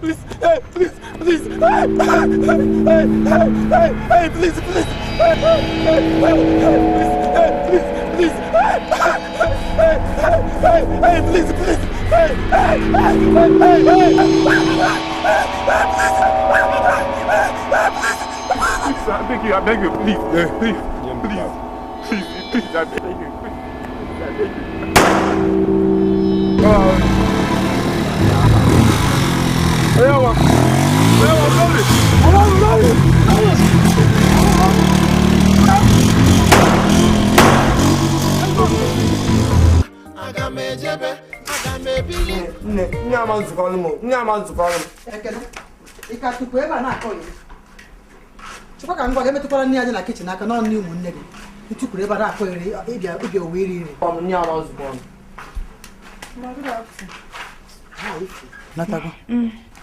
Please, please, please, please, please. I beg you, please, please, I beg you, Chukwa ngwa ga metukwara nni aja na kitchen aka no nni umu nne gi. Ntukure eba na akoyere ebia obi oweri ire. Nni amazukwa. Natago.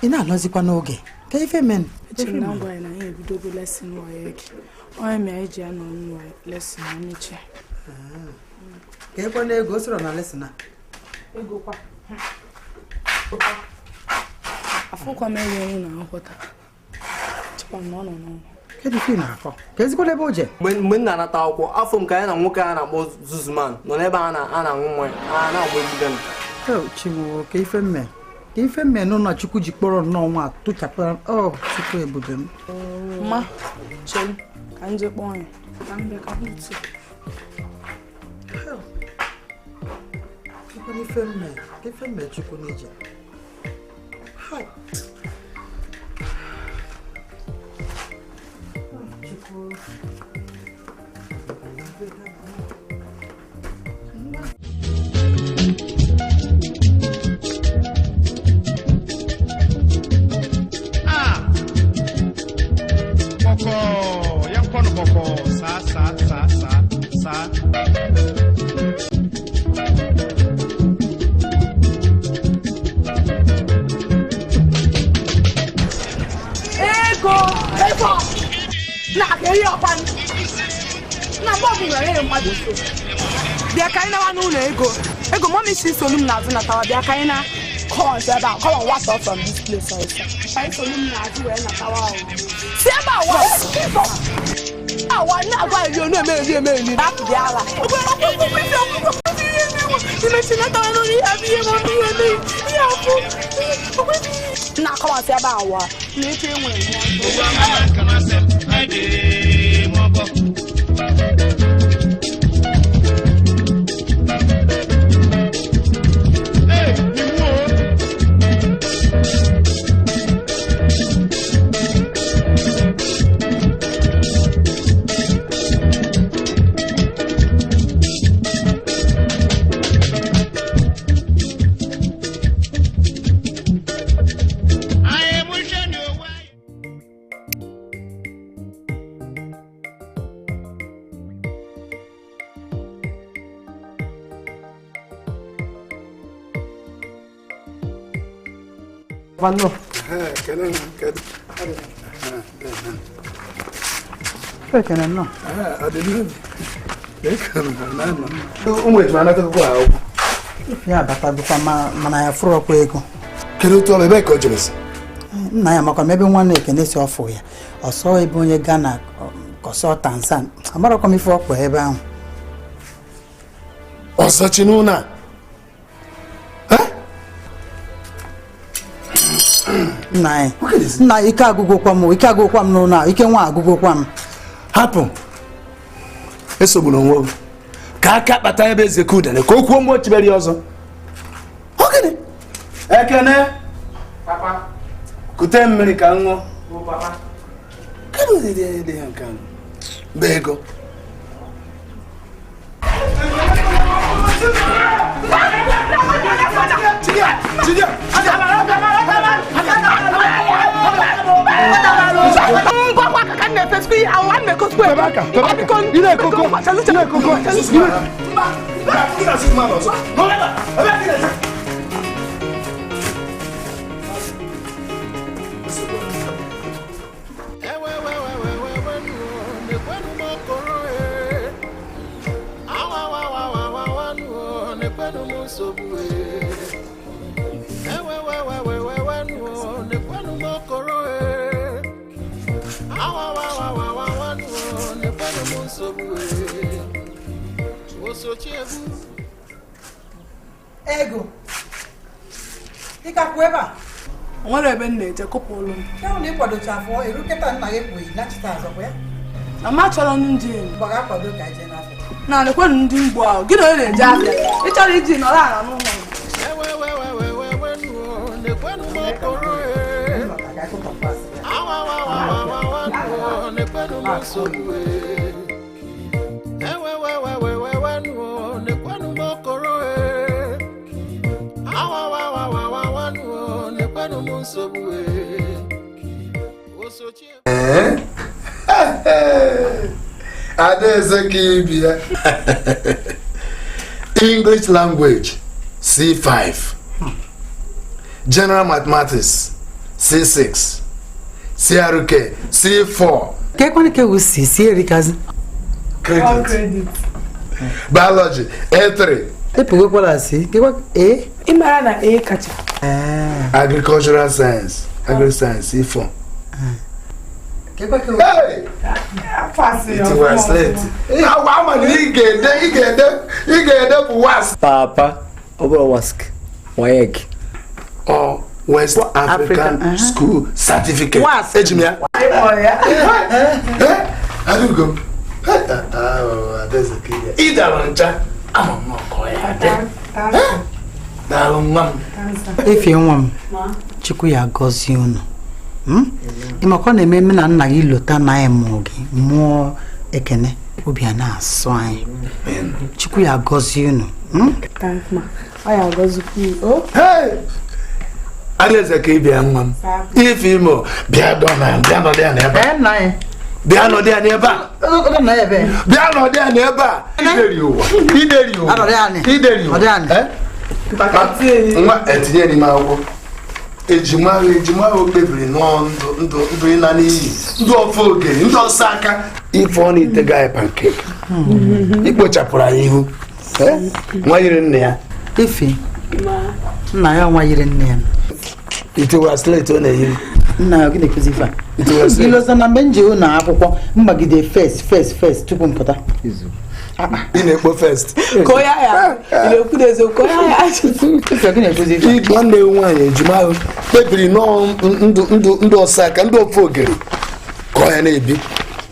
Ina anozikwa n'oge. Ka ife men. Echena ngwa na ihe bidogo lesson wa yake. Onye me eji anọ nwa lesson n'iche. Ka ekwe na ego soro na lesson a. Ego kwa. Afụkwa m enye na akwụta. Chikwa no. Kedu fi na akọ? Ka ezikwa lebe oje. Mgbe nna anata akwụkwọ, afọ m ka ya na nwoke a na-akpọ Zuzuman nọ n'ebe a na-aṅụ mmanya, a na-agba egide m. Chiwo, ka ife mme. Ka ife mme nọ na Chukwu ji kpọrọ n'ọnwa tụchapụ Chukwu ebube m. Ma, chelu, ka nje kpọọ ya. Ka mbe ka butu. Ka ife mme Chukwu n'ije. Hai. Bia kaina wa no ego. Ego mommy see solum na azụ na tawa bia kaina come say ba come what off from this place also. Kai solum na azụ we na tawa o. See ba wa. Ah wa na gwa you no me back bia ala. Ime si na tawa no ni abi e mo mi ya fu. Na come say ba wa. Na eche enwe mo. Kana say I dey mo go. Vanno. Perché no? Ya bata bukwa mana ya furu kwa ego. Kedu to bebe ko jemesi? Nna ya makwa mebe nwanne ekene si ofu ya. Oso ebe onye Ghana koso Tanzania. Amara kwa mifu okwa ebe ahụ. Oso chinuna. Nna ike agụgụkwa m n'ụlọ ike nwa agụgụkwa m. Hapụ. Esogburu onwe gị. Ka aka kpata ebe eze kudene ka okwu ụmụ ochiberi ọzọ. Ogene. Ekene. Papa. Kute mmiri ka ṅụọ. Papa. Kedu dị ya nke ahụ? Bego. Ego. Ika kweba. Nwere ebe nna eje kopolo. Ya ni kwado chafo, eruketa nna ye kwe na chita azọ ya. Na ma chọrọ ndị Gbaga kwado ka je na afọ. na lekwa ndị mgbo ahụ. Gị na onye na-eje afịa. Ị chọrọ iji nọrọ ala n'ụlọ. English language C5, General Mathematics C6, CRK C4, Ke usi si erikazi. Credit, Biology A3, Epugo kwala si. Ke kwa Imara na kacha. Agricultural Science, Agri-Science C4. Ke kwa Hey! It was late. Now, I'm an was Papa, over wask. Wayek. or West African School Certificate. Was. Ejimia. I do go. Oh, there's a kid. Either one, I'm not going. Efe nwam. Chukwu ya gozi unu. Ịmakọ na-eme mme na nna gị lota na emu gị mmụọ ekene obi a na-asụ anyị. Chukwu ya gozi unu. Thank ma. Ọ ya gozikwu. Oh. Hey! Alaeze ka ịbịa nwa m. Ife imo bịa dọna bịa nọdị ya n'ebe a. Nna anyị. Bịa nọdị ya n'ebe a. Nna ya ebe. Bịa nọdị ya n'ebe a. Ideri ụwa. Ideri ụwa. Anọdị anyị. Ideri ụwa. Nọdị anyị. Nwa etinye n'ime akwụkwọ. Ejima ahụ kpebiri ndụ ịna n'iyi. Ndị ofe ogeri, ndị ọsọ aka. Ife ọ na-etega ya pancake. Ikpochapụrụ anyị ihu. Nwa yiri nne ya. Efe. Nna ya nwa yiri nne ya. Itewa slate ọ na-eyiri. Nna ya gị na-ekuzi ife a. Itewa slate. Iloza na mgbe nje ụlọ akwụkwọ mgbagide first tupu mpụta. Ị na-ekpo first. Ko ya. Ile okwu n'ezo ko ya. Ife gị na-ekuzi ife. Nwanne nwaanyị ejima ahụ kpebiri ndụ ọsọ aka ndị ofe ogeri ka ọ ya na-ebi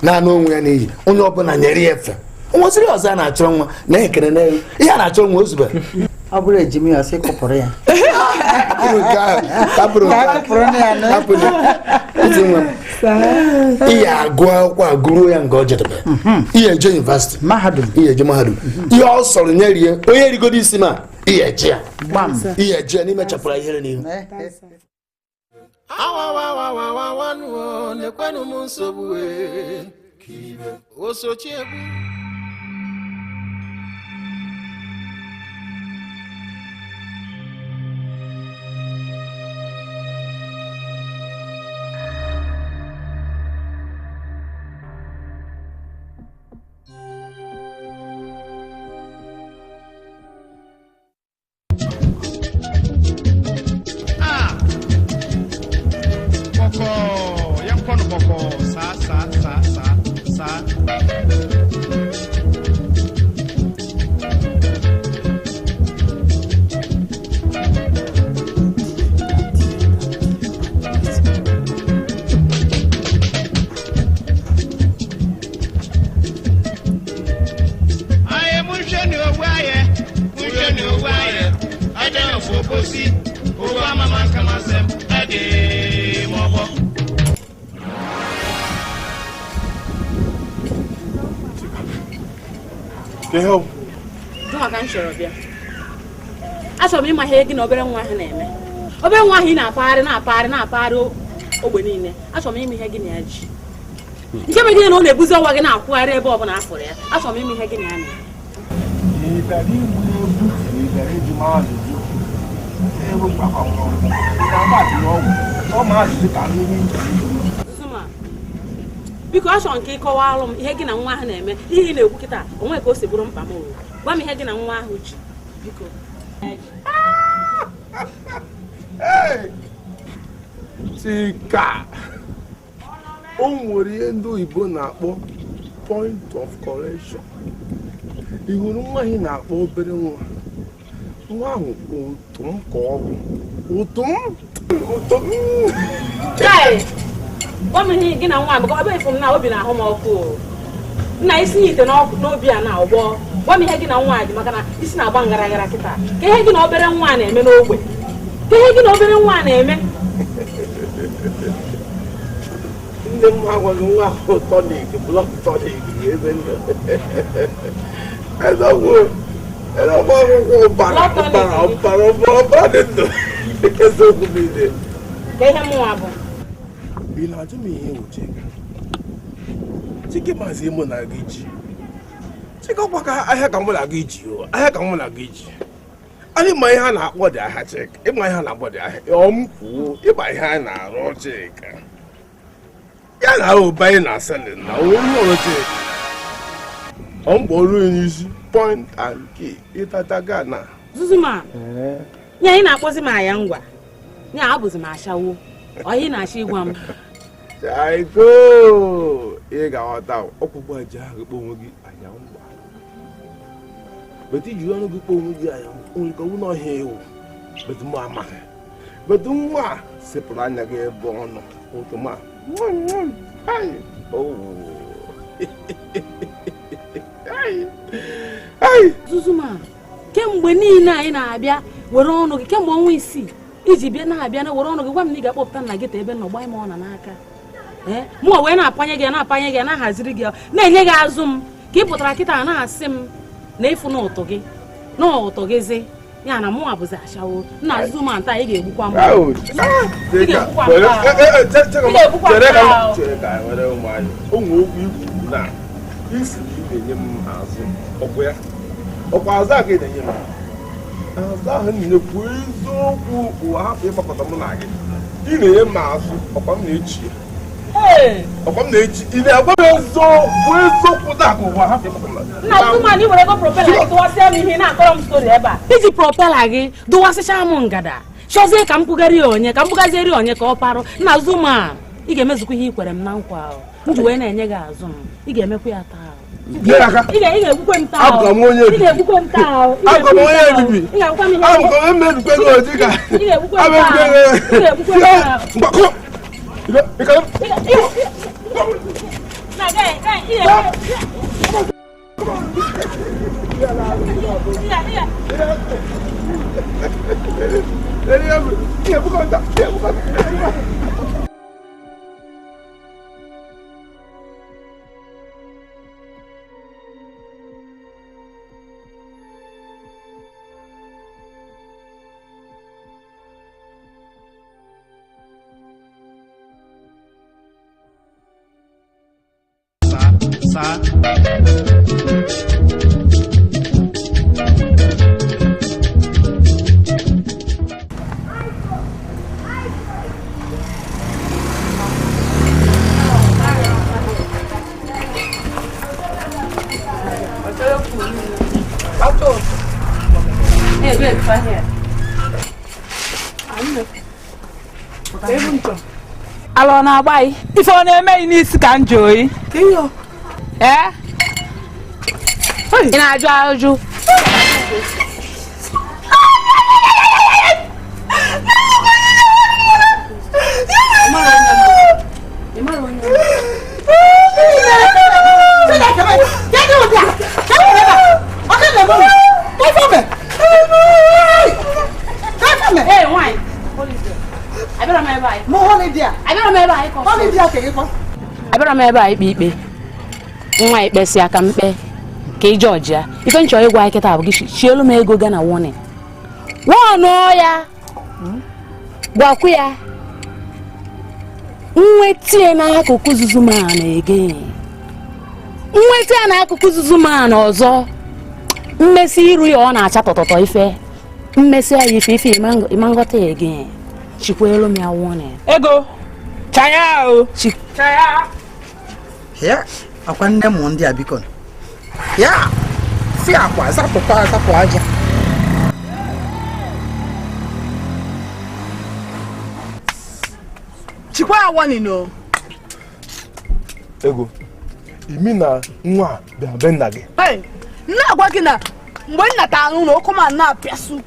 naanị onwe ya n'iyi onye ọbụla nyere ya efe nwesịrị ọzọ a na-achọ nwa na-ekere na ihe a na-achọ nwa ozugbo Ọ bụrụ ejimi ya sị kụpụrụ ya. Ihe agụ akwụkwọ agụruo ya nke ọ jedebe ihe eje yunivasịtị Mahadum. ihe eje mahadum ihe ọ sọrọ nye rie onye rigodo isi ma ihe eje ya ihe eje ya n'ime chapụrụ ihere n'ihu Achọrọ m ịma ihe gị na obere nwa ahụ na-eme. Obere nwa ahụ ị na-apagharị ogbe niile. Achọrọ m ịma ihe gị na ya ji. Nke bụ gị na ọ na-ebuzi ọnwa gị na-akwụgharị ebe ọ bụla afọrọ ya. Achọrọ m ịma ihe gị na ya na-eme. Biko achọrọ nke ịkọwalụ m ihe gị na nwa ahụ na-eme. Ihe ị na-ekwu kịta onwe ka o si bụrụ mkpa m. Gwa m ihe gị na nwa ahụ ji. Chika, o nwere ihe ndị oyibo na-akpọ point of correction. Ị hụrụ nwa anyị na-akpọ obere nwa ahụ ụtụm ka ọ bụ ụtụm. Gwa m ihe gị na nwa bụ ka ọ bụ efu m na obi na-ahụ m ọkụ nna isi ite n'obi a na ọgbọ. Gwa m ihe gị na nwa dị maka na isi na-agba ngara kịta. Ka ihe gị na obere nwa na-eme n'ogbe? Ka ihe gị na obere nwa na-eme? Ndị m agwaghị nwa ahụ tonic, blood tonic ebe ndụ. Ọbara dị ndụ. Eziokwu m ide. Ka ihe mụnwa bụ? Ị na-ajụ m ihe wuche gị? Chike maazị mụ na gị ji. Chike ọkwa ka ahịa ka mụ na gị ji o. Ahịa ka mụ na gị ji. Anyị ma ihe a na-akpọ dị ahịa Chike. Ịma ihe a na-akpọ dị ahịa. M kwuo ịma ihe a na-arụ Chike. Ya na ụba anyị na-aselị na onye ọrụ Chike. Ọ mkpọrụ n'isi point and key ịtata Ghana. Zuzuma. Nye anyị na-akpọzi m aya ngwa. Nye abụzi m ashawo. Ọhị na-achọ ịgwa m. Chaiko, ị ga-aghọta ọkpụkpọ aja ahụ kpọ onwe gị anya ngwa. Betu iji ọnụ gị kpọ onwe gị anya onwe ka ọnwụ n'ọhịa ewu. Betu mụ amaghị. Betu nwa sepụrụ anya gị ebe ọ nọ. Otu ma. Zuzuma, kemgbe niile anyị na-abịa were ọnụ gị kemgbe ọnwa 6 iji bịa na-abịa na were ọnụ gị gwa m na ị ga-akpọpụta nna gị ta ebe nọ gbaa m ọ na n'aka. Mụọ wee na-apanye gị na-ahaziri gị na-enye gị azụ m ka ị pụtara kịta na-asị m na ịfụ n'ụtụ gị n'ụtụ gịzi ya na mụnwa bụzi ashawo nna Zuzuma nta ị ga-egbukwa m. Ị ga-egbukwa m. Isi na-enye m azụ ọkwa ya ọkwa azụ a ga-enye m azụ ahụ na-ekwu eziokwu ụwa hapụ ịgbakọta mụ na gị ị na-enye m azụ ọkwa m na-echi ị na-agwa m eziokwu da ka ụwa hapụ ịgbakọta nna Zuzuma na ị were ego propela gị dụwasịa m ihe na-akọrọ m stori ebe a iji propela gị dụwasịcha m ngada chọzie ka m bụgazieri onye ka ọ parụ. Nna Zuzuma ị ga-emezukwa ihe i kwere m na nkwa ahụ m ji wee na-enye gị azụ m ị ga-emekwa ya taa. Ị ga-egbukwe m taa. Abụ m onye ebibi. Ị ga-egbukwe m taa. Abụ m onye ebibi. Ị ga-agbukwa m ihe. Abụ m onye mebikwe gị oji ka. Ị ga-egbukwe m taa. Ị ga-egbukwe m taa. Mgbakọ. Alọ na-agba anyị ife ọ na-emeghị n'isi ka njọ oyi. Ị na-ajụ ajụ abịara m ebe a ikpe ikpe nwa ikpesi aka mkpe ka ị jọji ya ife nchọ ịgwa anyị kịta bụ gị chielu m ego Ghana warning ya gwakwu ya nwetie n'akụkụ Zuzuma na-ege nwetie n'akụkụ Zuzuma na ọzọ mmesi iru ya ọ na-acha tọtọtọ ife mmesi ya ife ịma nghọta ya ege chikwelu m ya warning ego chaya o chaya ya akwa nne m ndị a biko ya si akwa zapụ aja chikwa ya wani no ego imi na nwa bịa be nna gị na-agwa gị na mgbe nna ta anụ na okoma na-apịasụ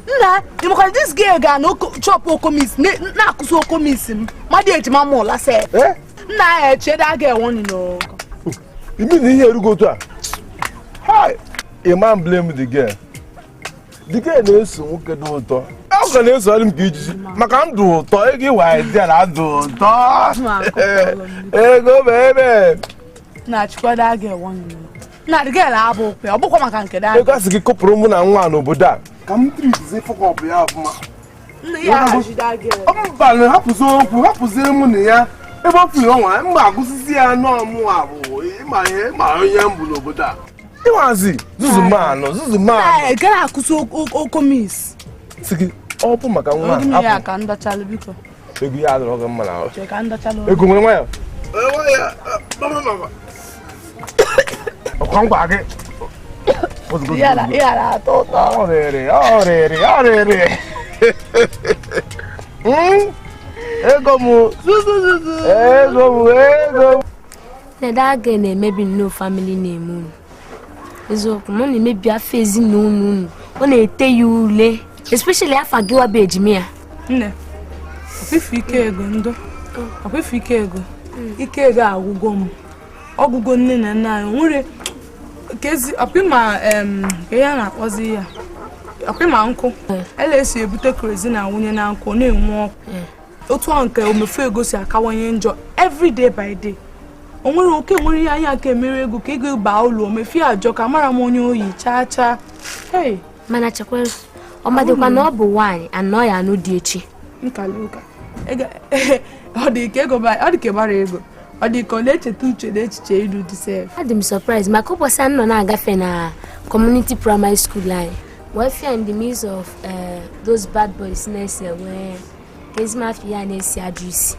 nna ịmakwa dis girl ga na chọpụ okomis na-akụsị okomis m mmadụ ejima m ụla se nna ya echede a ga-enwoni no imi na ihe erugo otu a a man blame the girl na-eso nwoke dị ụtọ ọ ga na-esogharị m ka ijiji maka ndụ ụtọ ego ịwa ezi na ndụ ụtọ ego bebe na chikwado a ga-enwoni no na the girl abụ okwe ọ bụkwa maka nke da ego asị gị kụpụrụ mụ na nwa n'obodo a ka m tritizi fọkọpụ ya ọfụma mba na hapụzie mụ na ya ebe ọ fụrụ ọnwa mgbe agụsisi ya n'ọmụ abụ ịma onye mbụ n'obodo a ịnwazi zuzumanụ gara akụsị okomis si gị ọ bụ maka nwa ya ka ndachalụ biko ego ya adọrọ gị mma na ka ndachalụ ego nwere nwayọ ọkwa ngwa gị yara atọ ụtọ ọrịrị ego m Nede aga na-emebi nnọọ family na-eme unu eziokwu na ọ na-emebi afọ ezinụlọ unu ọ na-ete ya ule especially afa gị waba ejime ya nne ọkwifu ike ego ike ego agwụgo m ọgwụgo nne na nna anyị nwere kezi ọpịma ya na-akpọzi ya ọpịma nkụ esi ebute kerozin na nwunye na nkụ na-enwe ọkụ otu ahụ nke omefu ego si akawanye njọ every day by day o nwere oke nwere ihe anya aka emere ego ka ego baa ụlọ omefu ajọ ka mara m onye oyi chaa mana chekwara ọmadịkwa na ọ bụ nwaanyị anọ ya anụ dị echi nkaluka ọ dị ka gbara ego ọ dị ka ọ na-echeta uche na echiche iru dị sef adị m surprise maka ụbọchị a nọ na-agafe na community primary school anyị wee fia in the midst of those bad boys na-ese wee ka ezimafia ya na-esi ajụ isi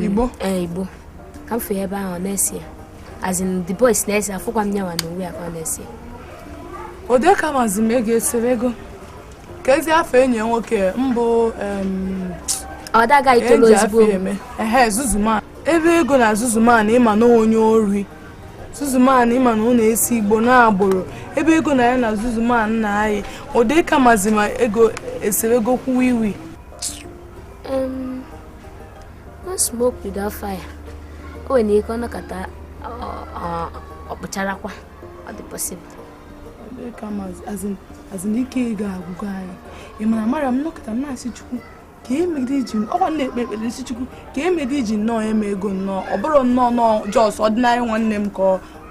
igbo ka m fee ebe ahụ na-esi ya as in the boys na-esi afụkwa m nyawa na uwe akwa na-esi ode ka mazi m ego esere ego ka ezi afọ enyi nwoke mbụ ọ daga itolo ezigbo zuzuman ebe ego na zuzuman ịma na onye ori zuzuman ịma na ọ na-esi igbo na-agboro ebe ego na ya na zuzuman na anyị ode ka mazi ma ego esere ego kwuwa iwi no smoke without fire o nwere ike ọ nọkọta ọkpụcharakwa ọ dị possible azin ike ga-agwụgo anyị ị mara mara m nọkọta m na-asị chukwu ka emegide iji ọkwa na-ekpe ekpere isi chukwu ka emegide iji nnọọ eme ego nnọọ ọ bụrụ nnọọ jos ọdịnarị nwanne m ka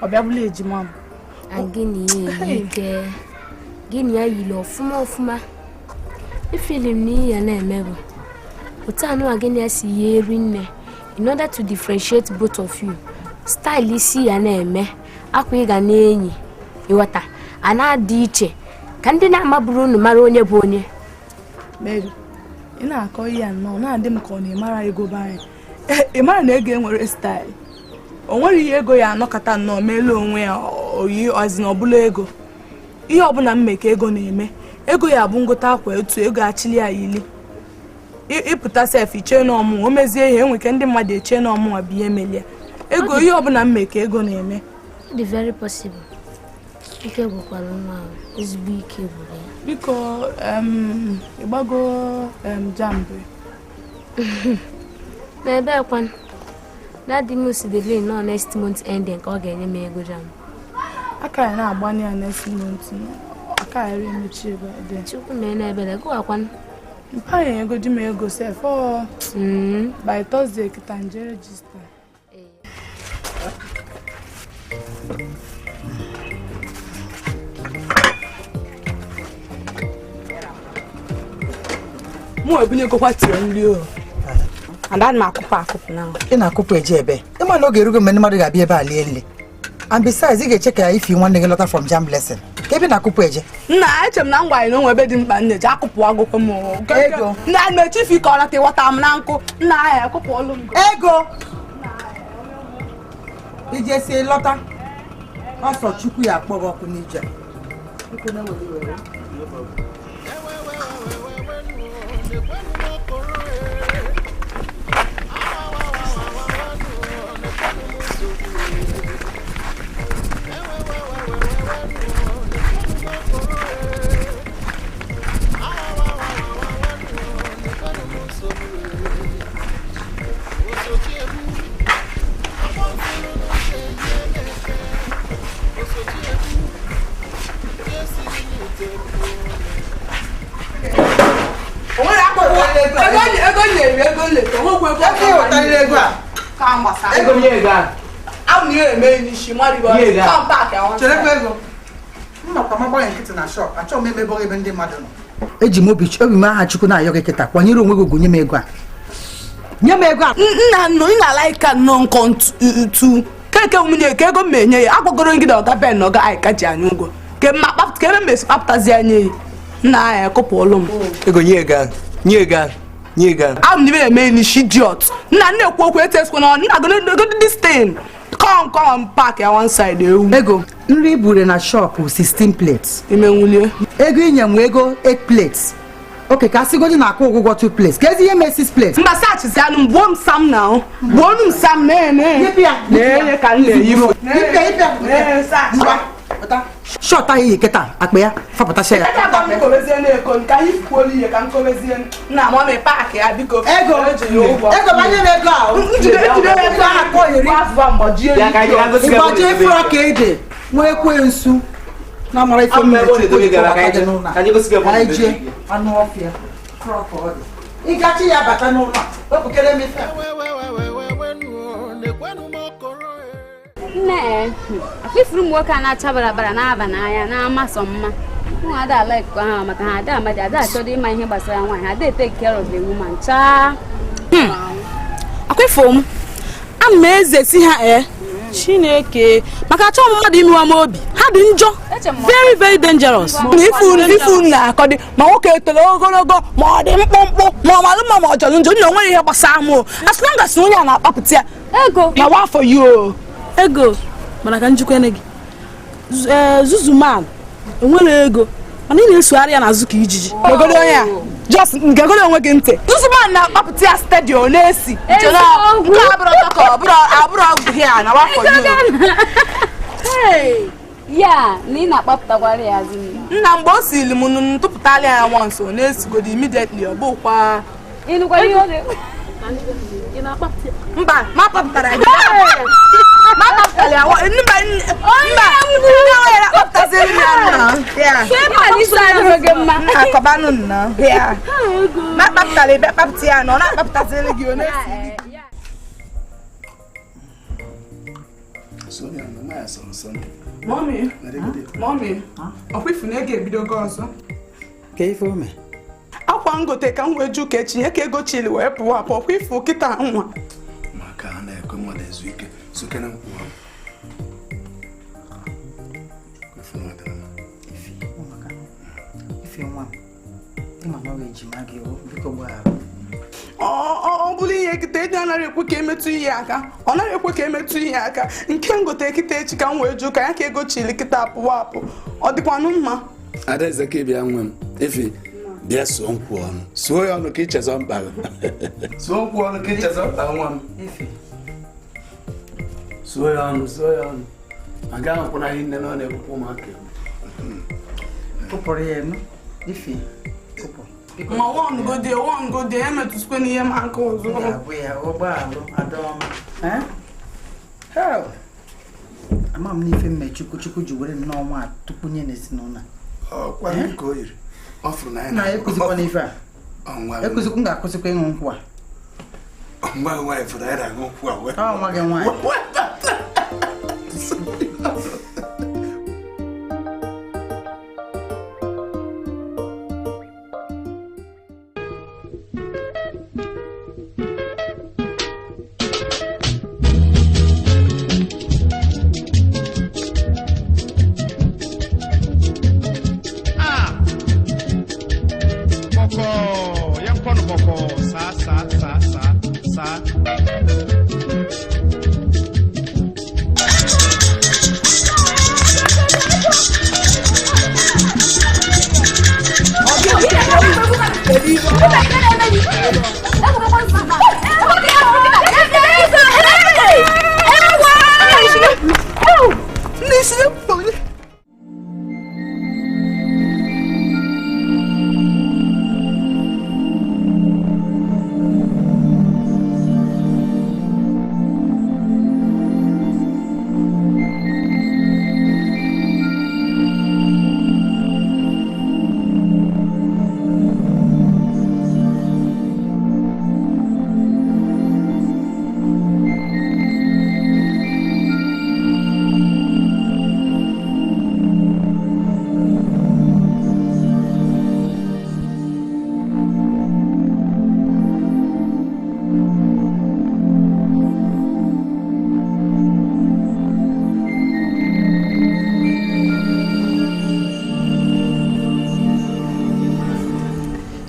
ọ bịa bụla ejima m gịnị ya yiri ọfụma efili m n'ihe ya na-eme bụ otu anụ a gịnị ya si ya eri nne in order to differentiate both of you style isi ya na-eme akwa ị ga na-enyi ịghọta a na-adị iche ka ndị na-amaburu unu mara onye bụ onye Mary ị na-akọ ihe nnọọ na-adị m ka ọ na-emara ego be anyị ị mara na ego enwere style o nwere ihe ego ya anọkọta nnọọ meelu onwe ya oyi ọzi na ọbụla ego ihe ọbụla mme ka ego na-eme ego ya bụ ngota akwa etu ego achili ya yili ịpụta sef iche n'ọmụ o mezie ihe enwe ke ndị mmadụ eche n'ọmụ bụ ihe melie ego ihe ọbụla mme ka ego na-eme dị very possible ike gwakwara nwa ahụ ezigbo ike gwụrụ ya biko ịgbago jamb n'ebe ekwan dadi m si dele nọ next month ending ka ọ ga-enye m ego jamb aka ya na-agbanye ya next month aka ya emechi ebe dị chukwu mee n'ebele gụwakwan mpaghara ego di m ego sef by Thursday kịta nje register mụ ebunye kokwa tiri nri o ada m akụpụ na ị na-akụpụ eje ebe ịma na oge erugo mgbe ndị mmadụ ga-abịa ebe a lie nle and besides ị ga-eche ka ifi nwanne gị lọta from jam lesson ka ebe na-akụpụ eje nna eche m na ngwa anyị na onwe ebe dị mkpa nne ji akụpụ agụkọ m ego nna mechi ifi ka ọ lata ịghọta m na nkụ nna ahịa akụpụ ọlụ m ego iji esi lọta ọsọ chukwu ya akpọ gị ọkụ n'ije eji m obi m aha Chukwu na-ayọ gị kịta kwanyere onwe gị ugwu nye m ego a nye m ego a nna nọ ị na-alaika nnọọ nkọ ntu keke nwunye ka ego m enye ya agbagoro gị na ọga ben na ọga anyị ka ji anya ụgwọ ka ebe m esi kpapụtazi anya ya nna ya kụpụọlụ m ego nye ego abụ m eme ilishi idiot nna na-ekwu okwu etesikwa na nna go this thing come park ya one side ewu ego nri ibure na shop 16 plates imenwulie ego inye m ego 8 plates oke ka asịgodi na-akwụ ụgwọ 2 plates ka ezi ihe mee 6 plates mba sachizi anụ m gbuo m sam na gbuo m sam na-enye ka m na-eyi shọt ahụ iyi kịta akpa ya fapụtacha ya ego banye m ego ahụ ịgbaji efu ọka ede nwee ekwensu na amara ife mmejie anụ ọfịa ịgachi ya bata n'ụlọ wepụkere m ife nne akpịfuru ụmụ nwoke a na-acha barabara na-aba n'anya na-amasọ mma nwa ada alaikọ ha maka ha ada amadi ada achọrọ ịma ihe gbasara nwaanyị ada take care of the woman chaa akwịfụ m ana m eze si ha Chineke maka achọ mmadụ imewa m obi ha dị njọ very very dangerous ifu na-akọdị ma nwoke etoro ogologo ma ọ dị mkpụmkpụ ma ọ malụ mma ma ọ jọrọ njọ nna onwere ihe gbasara m as long as onye a na-akpapụta ya ego na wa for you ego mana ka njikwa ene gị zuzuman enwere ego mana ị na-esogharị ya n'azụ ka ijiji gegoro onye a just gegoro onwe gị ntị zuzuman na-akpapụta ya stadium na-esi nke abụrụ ọgwụ ya na wa for you ya na ị na-akpapụtakwara ya azụ nna mgbe o siri m ntụpụtala ya once ọ na-esigodi immediately ọ bụkwa ịnụkwa ihe ọ na-ekwu mba ma kpapụtara ya ma kpapụtara ya akọbanụ nna ma kpapụtara ebe kpapụta ya na ọ na-akpapụtaziri gị onye mọmi ọkwa ifu na ego ebidogo ọzọ ka ife ome akwa ngote ka m wee ju ka echinye ka ego chili wee pụọ apụ ọkwa ifu kịta nwa maka ha na-ekwe mmadụ ezu ike sokere mkpụwa ife nwa ịma na ọ ga-ejima gị biko gbaghara ọ bụrụ ihe kịta eji anaghị ekwe ka emetụ ihe aka ọ naghị ekwe ka emetụ ihe aka nke ngote kịta echi ka m wee ju ka ya ka ego chili kịta apụwa apụ ọ dịkwanụ mma Adaeze ka bịa nwe m efi bịa suo nkwụ ọnụ suo ya ọnụ ka ichezọ mkpa suo nkwụ ọnụ ka ichezọ mkpa nwa m suo ya ọnụ aga nkwụna ihe nne na ọ na-ekwukwu ụmụaka kụpụrụ ya enu ife ma wọngode emetụsikwe n'ihe ma nke ọzọ abụ ya ụgbọalụ adaọma ama m n'ife mme chukwu ji were nnọọ nwa tupu nye n'ezinụlọ ọkwa ka o yiri ọ fụrụ na ya na-ekụzikwa n'ife a ekụzikwu m ga-akụzikwa ịṅụ nkwụ a mgbe nwaanyị fụrụ anyị na-aṅụ nkwụ a nwa gị nwaanyị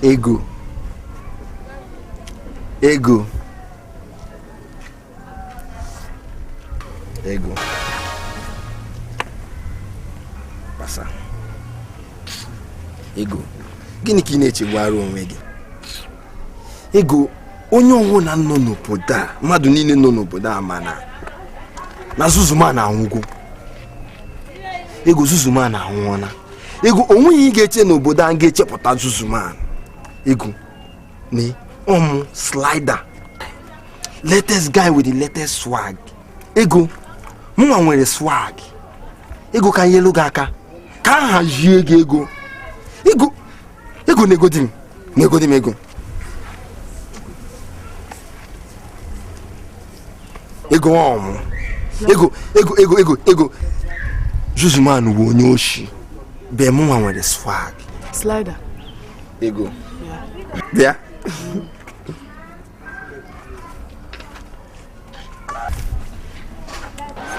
Ego. Pasa. Ego. Gịnị ka ị na-echegbara onwe gị? Ego, onye ọnwụ na nọ n'obodo a, mmadụ niile nọ n'obodo a mana na Zuzuman anwụgo. Ego, Zuzuman anwụọna. Ego, onweghị ị ga-eche n'obodo a ga-echepụta Zuzuman. Ego, ne Slider, latest guy with the latest swag. Ego, mụnwa nwere swag. Ego ka nyelu gị aka ka hazie gị ego. Ego negodi m ego. Ego ọmụ. Ego. Zuzuman bụ onye oshi. Be mụnwa nwere swag. Slider. Ego. Bịa.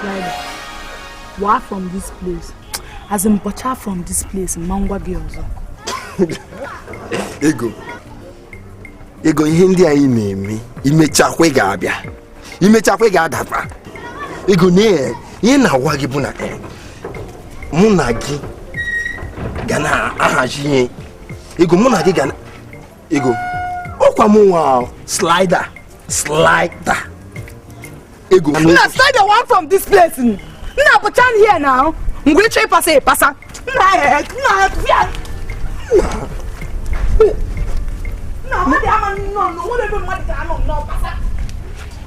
Slider. Walk from this place. As in butcher from this place, mangwa gị ọzọ. Ego ihe ndị anyị na-eme imechakwa ga-abịa. Imechakwa ga-adaba. Ego ihe na-agwa gị bụ na mụ na gị ga na-ahazi ihe. Ego mụ na gị ga na Ego ọkwa mụ nwa Slider. Ego Slider walk from this place. Nna butcher here now. Ngwe chay pasa.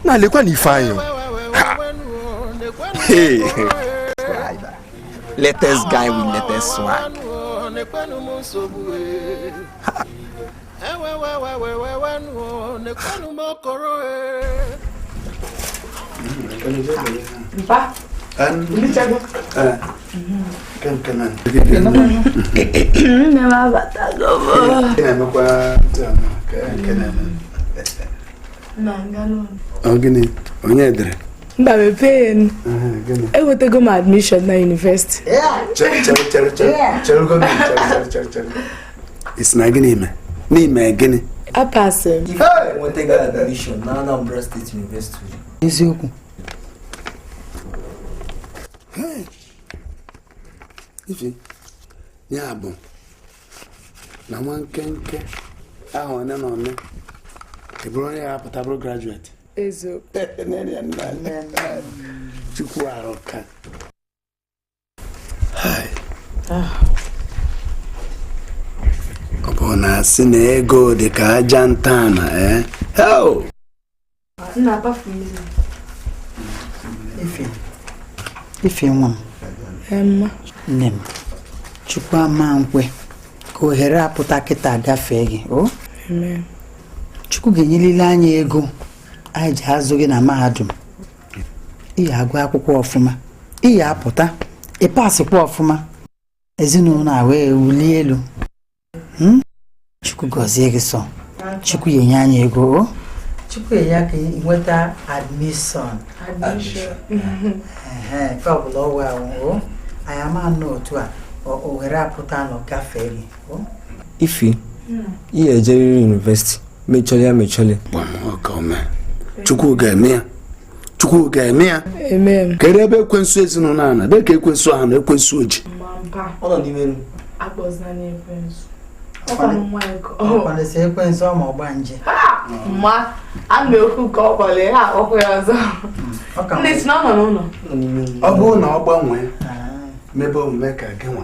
Na lekwa ni fine. Hey. Latest guy with latest swag. Gịnị? Onye edere? Mba mepe ewetego m admission na university. Chere. Isi na gịnị ime? N'ime gịnị? I pass him. Nwetego admission na Anambra State University. Eziokwu. Ife ya bụ na nwa nkenke ahụ onye na ome eburu onye ya apụta bụrụ graduate. Eziokwu. Chukwu arụka. Ọ bụ na asị na ego dị ka aja ntana Nna abafu mmiri. Ife nwa m. Emma. Nne m, Chukwu ama nkwe ka ohere apụta kịta gafee gị. Amen. Chukwu ga-enyelile anyị ego anyị ji azụ gị na mahadum. Ihe agụ akwụkwọ ọfụma, ihe apụta, ịpasịkwa ọfụma, ezinụlọ a wee wulie elu. Chukwu gọzie gị sọ. Chukwu yenye anyị ego. Chukwu ya ka nweta admission. Ka ọ bụla ọwa ahụ anyị ama n'otu a ohere apụta nọ gafee gị. Ife ihe ejeriri university mechọrọ Chukwu ga-eme ya. Amen. Kedu ebe ekwensu ezinụlọ a na dịka ekwensu ahụ na ekwensu oji? Ọ nọ n'ime elu. Akpọzina n'ekwensu. Ọkwanesi ekwensu ọma ọgba nje. Ma a na-ekwu ka ọ kpọle ha ọkụ ya ọzọ. Ndị si na ọ nọ n'ụlọ. Ọ bụrụ na ọ gbanwee mebe omume ka gị nwa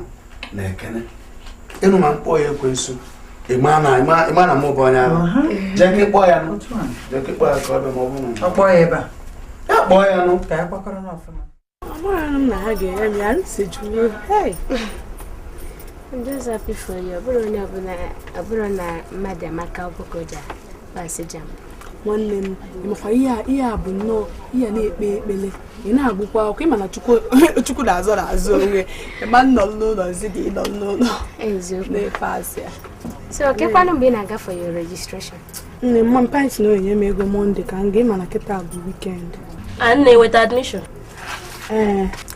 na ekene ịnụ ma mkpọ ya ekwensu ịma na mụ bụ onye ahụ jee ka ịkpọ ya nụ ka ọ bịa ma ọ bụrụ na ọ kpọọ ya ebe a ya kpọọ ya nụ ka ya kwakọrọ n'ọfụma. Amara m na ha ga-enye m ya ntị jụrụ. I'm just happy for you. Abụrụ na mmadụ amaka ọkụkọ ja pasị jam. Nwanne m ịmakwa ihe a bụ nnọọ ihe na-ekpe ekpele ị na-agụkwa akwụkwọ ịma na Chukwu na-azọ onwe ịma nọ n'ụlọ zidi ịnọ n'ụlọ na-efe asị ya. So kekwanụ mgbe ị na-aga for your registration? Nne mma mpaghara na onye m ego Monday ka m ga ịma na kịta bụ weekend. And na-enweta admission?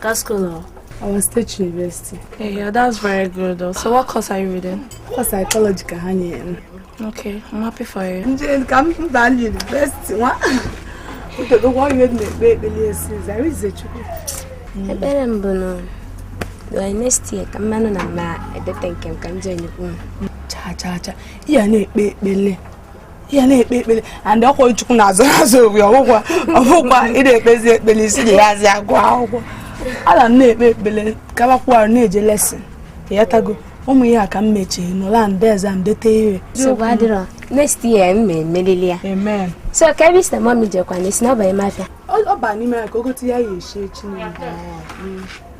Ka school? Our State University. Yeah, that's very good though. So what course are you reading? For psychology ka ha nye m. Okay, I'm happy for you. Njẹ́ ká ń bá university wá. Ó tó wọ́n yóò ní ẹgbẹ́ ẹ̀sìn there is a chukwu. Ebere mbụ nọ. Next year ka mmanụ na ma edete nke m ka m join you. Cha. Iya na-ekpe ekpele. And ọkwa chukwu na-azụ obi ọgwụkwa ị na-ekpezi ekpele isi na-yazi agụ akwụkwọ. Ala na-ekpe ekpele kabakwa na-eje lesson. Yatago. Ụmụ ihe a ka m mechie n'ụlọ ndị exam dete ihe. So badiro. Next year m melilia. Amen. So ka ebe sị mami jekwa na isi na ọbanye mafia. Ọ ba n'ime ya ka ogote ya echi Chineke.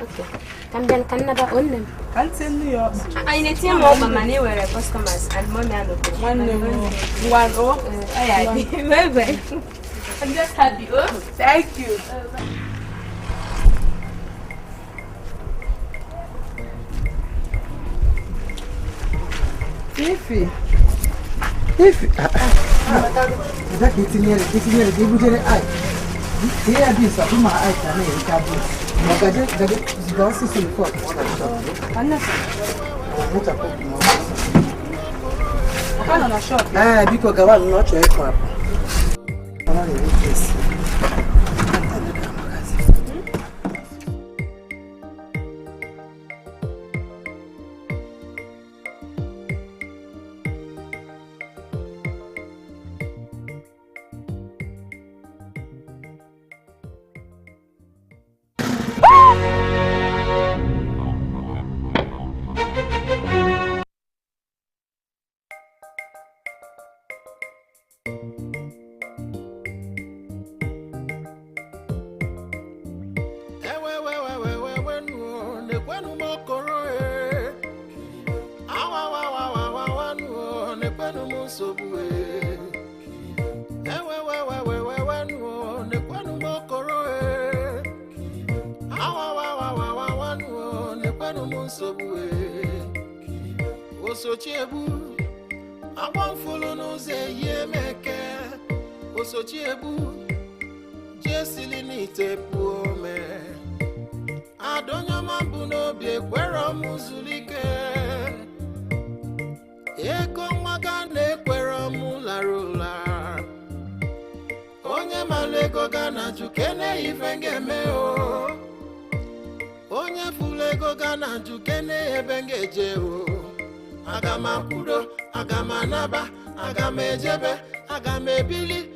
Okay. Kan naba onne m. Ka ntị nnu ya. Anyị na-etinye m ọkpa ma na were customers and mommy and oke. Nwanne m. Ngwan o. Bye. I'm just happy. Oh, thank you. Ifi. Ada kitinye gibujere ai. Dia bisa cuma ai kana ya kabu. Magaje gasi sulfur. Anna. Muta kwa. Kana na shop. Biko gawa no cho eko hapo. Kana ni kesi. Agama kudo, agama naba, agama ejebe, agama ebili.